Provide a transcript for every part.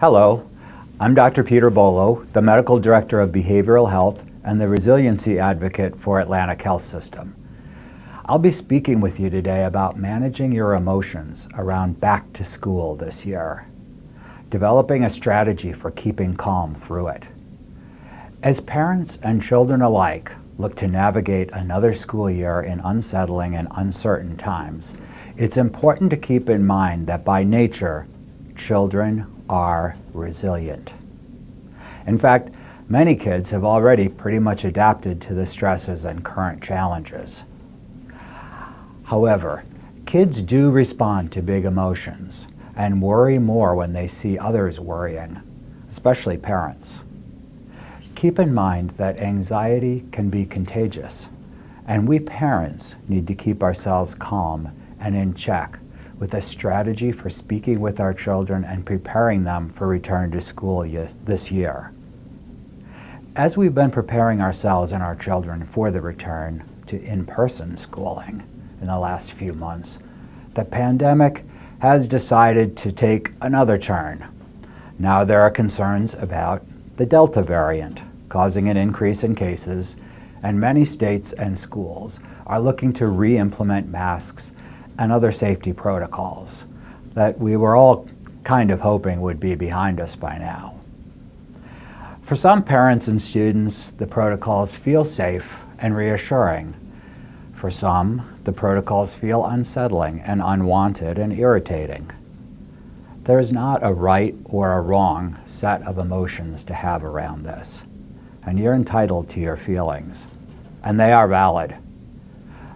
Hello, I'm Dr. Peter Bolo, the Medical Director of Behavioral Health and the Resiliency Advocate for Atlantic Health System. I'll be speaking with you today about managing your emotions around back to school this year, developing a strategy for keeping calm through it. As parents and children alike look to navigate another school year in unsettling and uncertain times, it's important to keep in mind that by nature, children are resilient. In fact, many kids have already pretty much adapted to the stresses and current challenges. However, kids do respond to big emotions and worry more when they see others worrying, especially parents. Keep in mind that anxiety can be contagious, and we parents need to keep ourselves calm and in check with a strategy for speaking with our children and preparing them for return to school this year. As we've been preparing ourselves and our children for the return to in-person schooling in the last few months, the pandemic has decided to take another turn. Now there are concerns about the Delta variant causing an increase in cases, and many states and schools are looking to re-implement masks and other safety protocols that we were all kind of hoping would be behind us by now. For some parents and students, the protocols feel safe and reassuring. For some, the protocols feel unsettling and unwanted and irritating. There is not a right or a wrong set of emotions to have around this, and you're entitled to your feelings, and they are valid.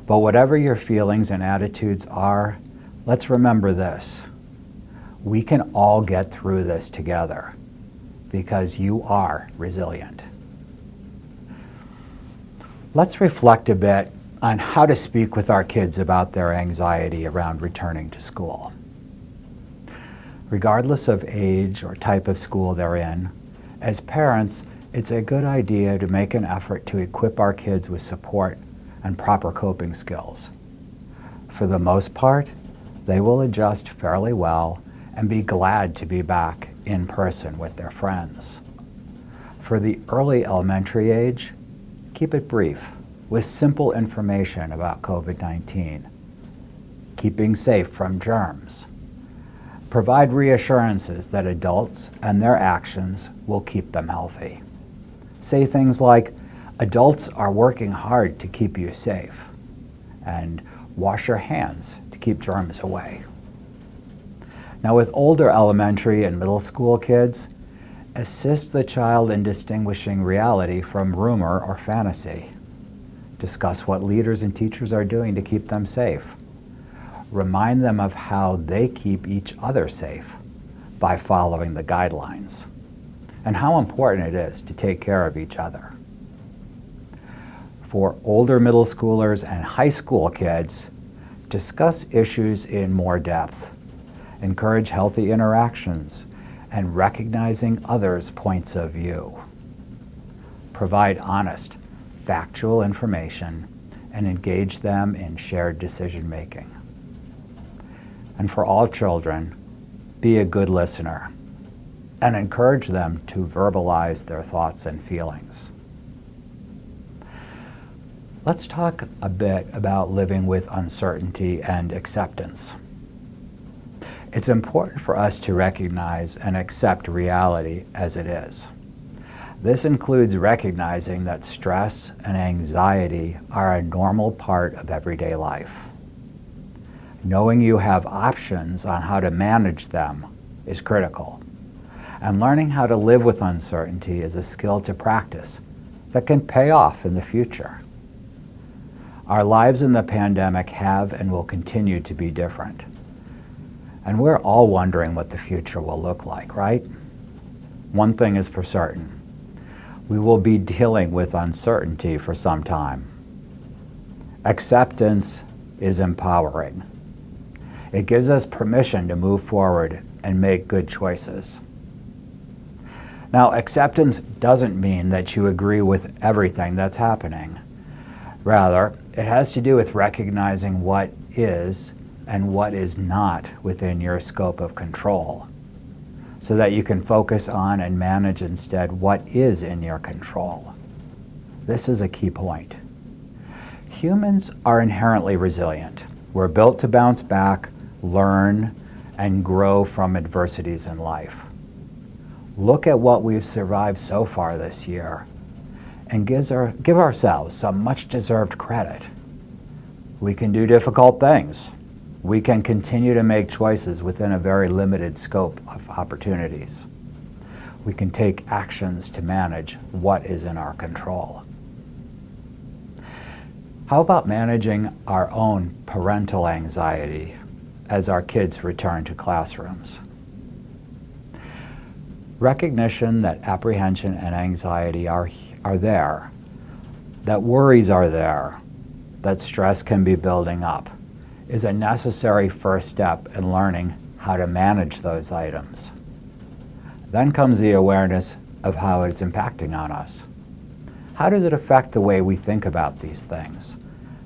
But whatever your feelings and attitudes are, let's remember this. We can all get through this together because you are resilient. Let's reflect a bit on how to speak with our kids about their anxiety around returning to school. Regardless of age or type of school they're in, as parents, it's a good idea to make an effort to equip our kids with support and proper coping skills. For the most part, they will adjust fairly well and be glad to be back in person with their friends. For the early elementary age, keep it brief with simple information about COVID-19, keeping safe from germs. Provide reassurances that adults and their actions will keep them healthy. Say things like, adults are working hard to keep you safe, and wash your hands to keep germs away. Now with older elementary and middle school kids, assist the child in distinguishing reality from rumor or fantasy. Discuss what leaders and teachers are doing to keep them safe. Remind them of how they keep each other safe by following the guidelines, and how important it is to take care of each other. For older middle schoolers and high school kids, discuss issues in more depth. Encourage healthy interactions and recognizing others' points of view. Provide honest, factual information and engage them in shared decision-making. And for all children, be a good listener and encourage them to verbalize their thoughts and feelings. Let's talk a bit about living with uncertainty and acceptance. It's important for us to recognize and accept reality as it is. This includes recognizing that stress and anxiety are a normal part of everyday life. Knowing you have options on how to manage them is critical. And learning how to live with uncertainty is a skill to practice that can pay off in the future. Our lives in the pandemic have and will continue to be different. And we're all wondering what the future will look like, right? One thing is for certain. We will be dealing with uncertainty for some time. Acceptance is empowering. It gives us permission to move forward and make good choices. Now, acceptance doesn't mean that you agree with everything that's happening. Rather, it has to do with recognizing what is and what is not within your scope of control. so that you can focus on and manage instead what is in your control. This is a key point. Humans are inherently resilient. We're built to bounce back, learn, and grow from adversities in life. Look at what we've survived so far this year and give ourselves some much-deserved credit. We can do difficult things. We can continue to make choices within a very limited scope of opportunities. We can take actions to manage what is in our control. How about managing our own parental anxiety as our kids return to classrooms? Recognition that apprehension and anxiety are there, that worries are there, that stress can be building up, is a necessary first step in learning how to manage those items. Then comes the awareness of how it's impacting on us. How does it affect the way we think about these things,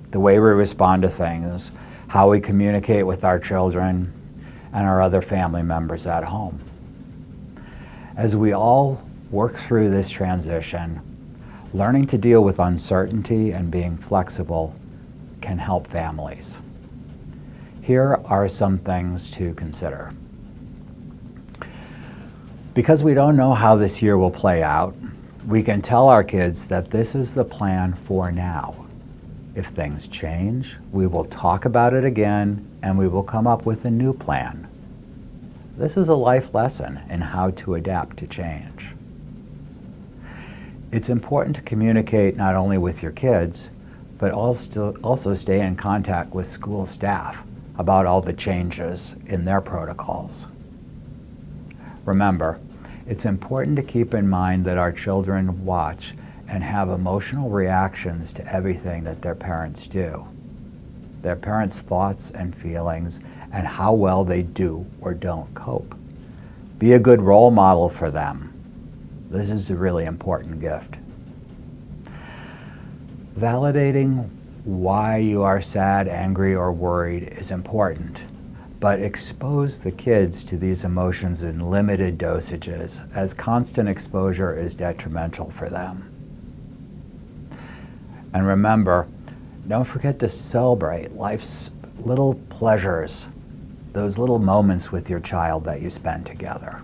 the way we respond to things, how we communicate with our children and our other family members at home? As we all work through this transition, learning to deal with uncertainty and being flexible can help families. Here are some things to consider. Because we don't know how this year will play out, we can tell our kids that this is the plan for now. If things change, we will talk about it again and we will come up with a new plan. This is a life lesson in how to adapt to change. It's important to communicate not only with your kids, but also stay in contact with school staff about all the changes in their protocols. Remember, it's important to keep in mind that our children watch and have emotional reactions to everything that their parents do. Their parents' thoughts and feelings and how well they do or don't cope. Be a good role model for them. This is a really important gift. Validating why you are sad, angry, or worried is important, but expose the kids to these emotions in limited dosages, as constant exposure is detrimental for them. And remember, don't forget to celebrate life's little pleasures, those little moments with your child that you spend together.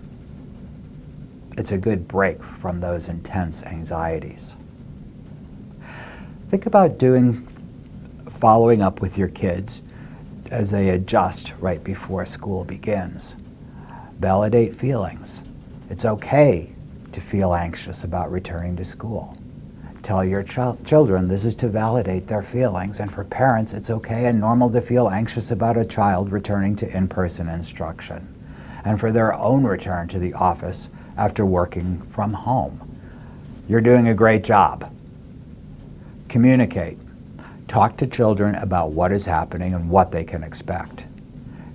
It's a good break from those intense anxieties. Think about following up with your kids as they adjust right before school begins. Validate feelings. It's okay to feel anxious about returning to school. Tell your children this is to validate their feelings, and for parents it's okay and normal to feel anxious about a child returning to in-person instruction and for their own return to the office after working from home. You're doing a great job. Communicate. Talk to children about what is happening and what they can expect.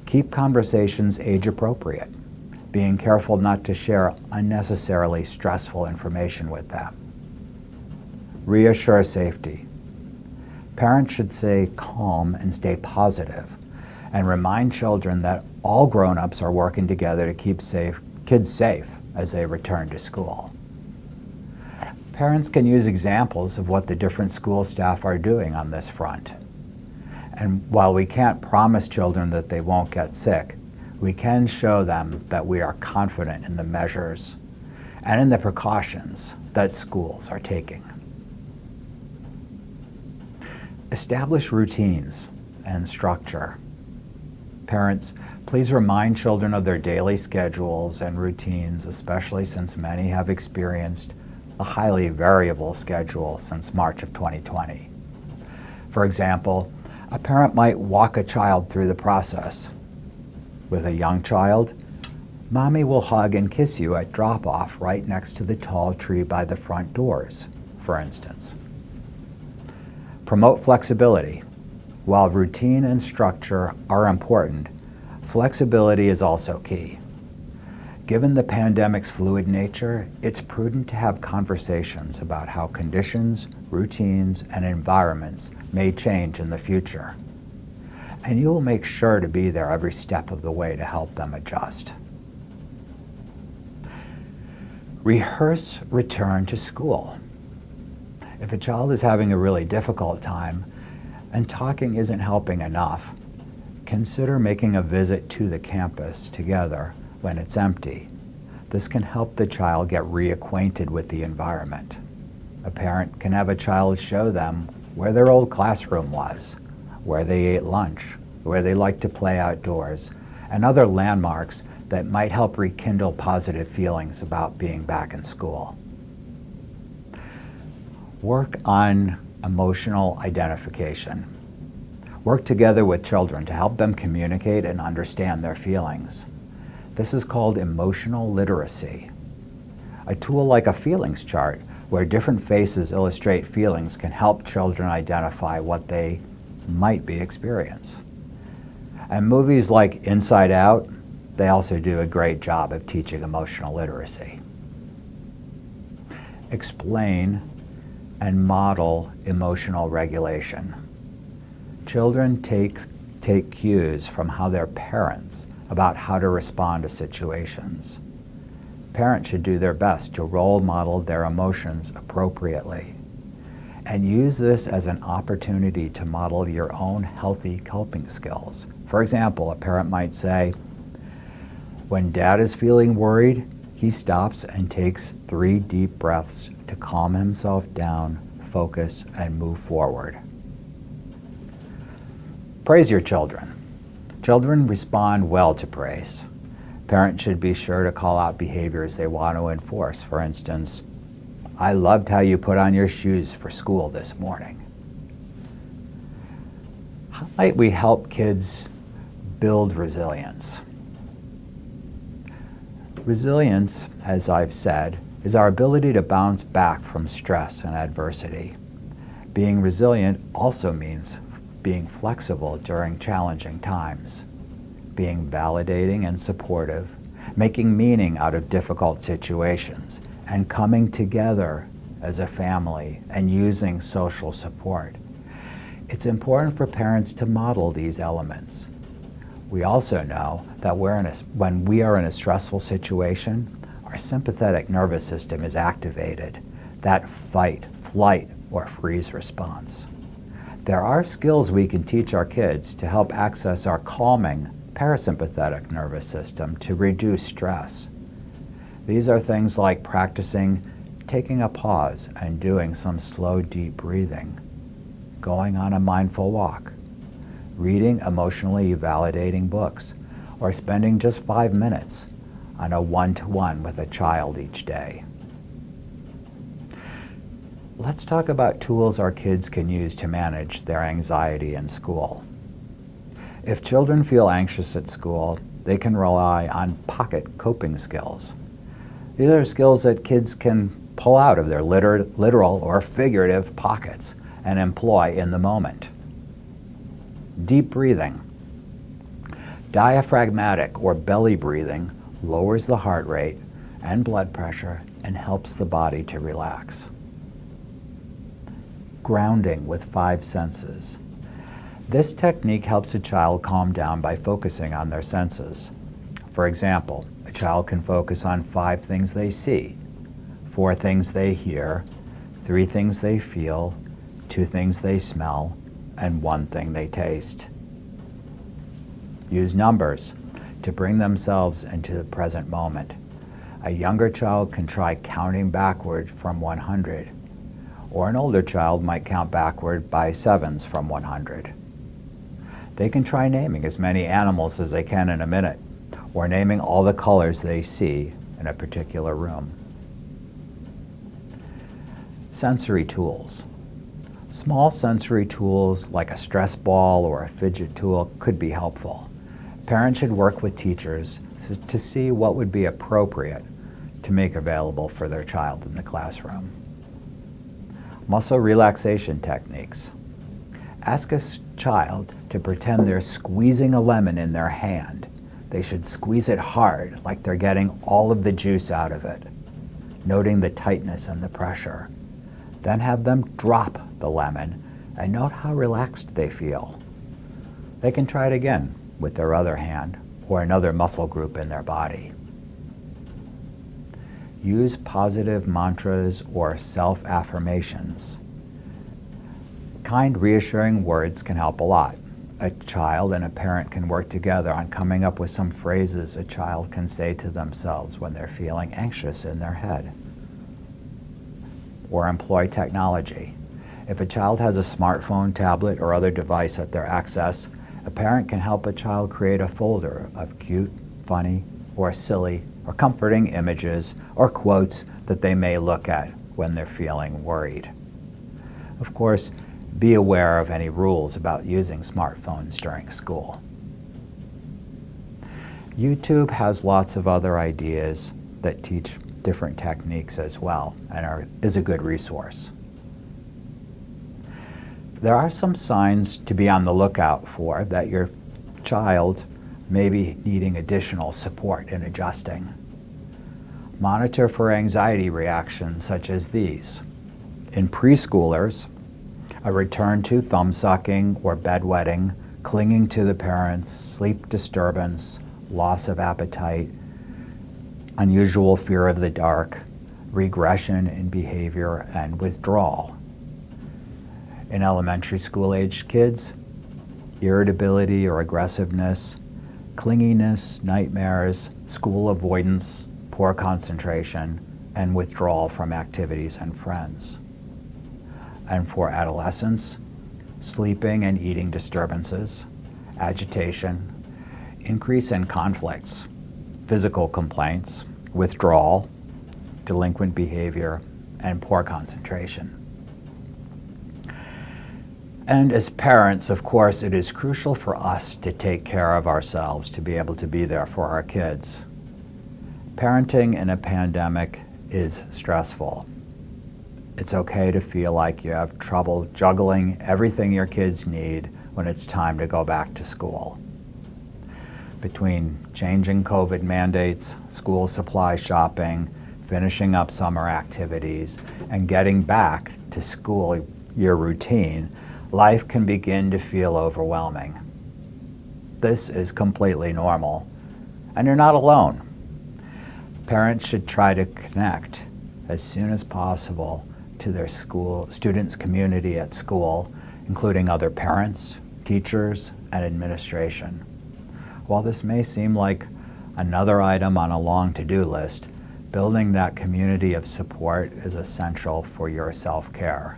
Keep conversations age appropriate, being careful not to share unnecessarily stressful information with them. Reassure safety. Parents should stay calm and stay positive, and remind children that all grown-ups are working together to keep kids safe as they return to school. Parents can use examples of what the different school staff are doing on this front. And while we can't promise children that they won't get sick, we can show them that we are confident in the measures and in the precautions that schools are taking. Establish routines and structure. Parents, please remind children of their daily schedules and routines, especially since many have experienced a highly variable schedule since March of 2020. For example, a parent might walk a child through the process. With a young child, mommy will hug and kiss you at drop-off right next to the tall tree by the front doors, for instance. Promote flexibility. While routine and structure are important, flexibility is also key. Given the pandemic's fluid nature, it's prudent to have conversations about how conditions, routines, and environments may change in the future. And you will make sure to be there every step of the way to help them adjust. Rehearse return to school. If a child is having a really difficult time and talking isn't helping enough, consider making a visit to the campus together when it's empty. This can help the child get reacquainted with the environment. A parent can have a child show them where their old classroom was, where they ate lunch, where they like to play outdoors, and other landmarks that might help rekindle positive feelings about being back in school. Work on emotional identification. Work together with children to help them communicate and understand their feelings. This is called emotional literacy. A tool like a feelings chart, where different faces illustrate feelings, can help children identify what they might be experiencing. And movies like Inside Out, they also do a great job of teaching emotional literacy. Explain and model emotional regulation. Children take cues from how their parents about how to respond to situations. Parents should do their best to role model their emotions appropriately, and use this as an opportunity to model your own healthy coping skills. For example, a parent might say, when Dad is feeling worried, he stops and takes 3 deep breaths to calm himself down, focus, and move forward. Praise your children. Children respond well to praise. Parents should be sure to call out behaviors they want to enforce. For instance, I loved how you put on your shoes for school this morning. How might we help kids build resilience? Resilience, as I've said, is our ability to bounce back from stress and adversity. Being resilient also means being flexible during challenging times, being validating and supportive, making meaning out of difficult situations, and coming together as a family and using social support. It's important for parents to model these elements. We also know that when we are in a stressful situation, our sympathetic nervous system is activated, that fight, flight, or freeze response. There are skills we can teach our kids to help access our calming parasympathetic nervous system to reduce stress. These are things like practicing taking a pause and doing some slow, deep breathing, going on a mindful walk, reading emotionally validating books, or spending just 5 minutes on a one-to-one with a child each day. Let's talk about tools our kids can use to manage their anxiety in school. If children feel anxious at school, they can rely on pocket coping skills. These are skills that kids can pull out of their literal or figurative pockets and employ in the moment. Deep breathing. Diaphragmatic or belly breathing lowers the heart rate and blood pressure and helps the body to relax. Grounding with 5 senses. This technique helps a child calm down by focusing on their senses. For example, a child can focus on 5 things they see, 4 things they hear, 3 things they feel, 2 things they smell, and 1 thing they taste. Use numbers to bring themselves into the present moment. A younger child can try counting backward from 100, or an older child might count backward by 7s from 100. They can try naming as many animals as they can in a minute, or naming all the colors they see in a particular room. Sensory tools. Small sensory tools like a stress ball or a fidget tool could be helpful. Parents should work with teachers to see what would be appropriate to make available for their child in the classroom. Muscle relaxation techniques. Ask a child to pretend they're squeezing a lemon in their hand. They should squeeze it hard, like they're getting all of the juice out of it, noting the tightness and the pressure. Then have them drop the lemon and note how relaxed they feel. They can try it again with their other hand or another muscle group in their body. use positive mantras or self-affirmations. Kind, reassuring words can help a lot. A child and a parent can work together on coming up with some phrases a child can say to themselves when they're feeling anxious in their head. Or employ technology. If a child has a smartphone, tablet, or other device at their access, a parent can help a child create a folder of cute, funny, or silly, or comforting images or quotes that they may look at when they're feeling worried. Of course, be aware of any rules about using smartphones during school. YouTube has lots of other ideas that teach different techniques as well and is a good resource. There are some signs to be on the lookout for that your child may be needing additional support in adjusting. Monitor for anxiety reactions such as these. In preschoolers, a return to thumb-sucking or bedwetting, clinging to the parents, sleep disturbance, loss of appetite, unusual fear of the dark, regression in behavior, and withdrawal. In elementary school-aged kids, irritability or aggressiveness, clinginess, nightmares, school avoidance, poor concentration, and withdrawal from activities and friends. And for adolescents, sleeping and eating disturbances, agitation, increase in conflicts, physical complaints, withdrawal, delinquent behavior, and poor concentration. And as parents, of course, it is crucial for us to take care of ourselves to be able to be there for our kids. Parenting in a pandemic is stressful. It's okay to feel like you have trouble juggling everything your kids need when it's time to go back to school. Between changing COVID mandates, school supply shopping, finishing up summer activities, and getting back to school year routine, life can begin to feel overwhelming. This is completely normal, and you're not alone. Parents should try to connect as soon as possible to their students' community at school, including other parents, teachers, and administration. While this may seem like another item on a long to-do list, building that community of support is essential for your self-care.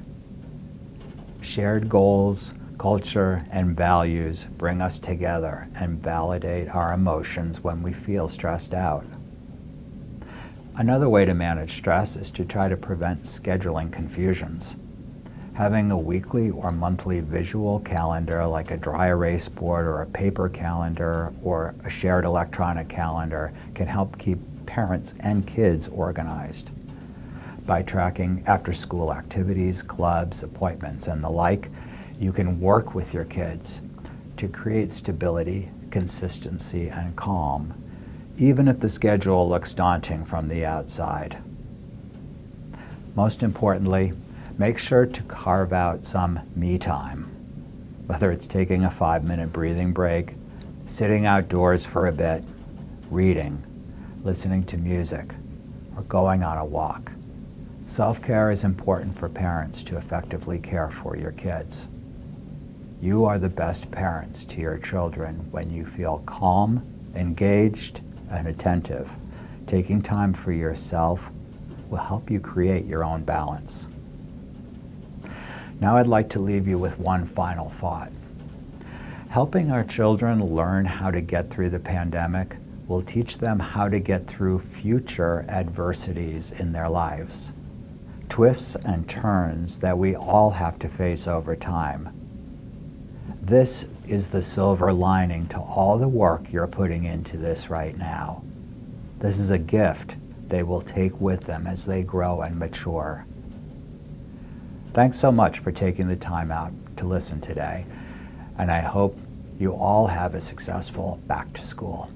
Shared goals, culture, and values bring us together and validate our emotions when we feel stressed out. Another way to manage stress is to try to prevent scheduling confusions. Having a weekly or monthly visual calendar like a dry erase board or a paper calendar or a shared electronic calendar can help keep parents and kids organized. By tracking after-school activities, clubs, appointments, and the like, you can work with your kids to create stability, consistency, and calm, even if the schedule looks daunting from the outside. Most importantly, make sure to carve out some me time, whether it's taking a 5-minute breathing break, sitting outdoors for a bit, reading, listening to music, or going on a walk. Self-care is important for parents to effectively care for your kids. You are the best parents to your children when you feel calm, engaged, and attentive. Taking time for yourself will help you create your own balance. Now I'd like to leave you with one final thought. Helping our children learn how to get through the pandemic will teach them how to get through future adversities in their lives, twists and turns that we all have to face over time. This is the silver lining to all the work you're putting into this right now. This is a gift they will take with them as they grow and mature. Thanks so much for taking the time out to listen today, and I hope you all have a successful back to school.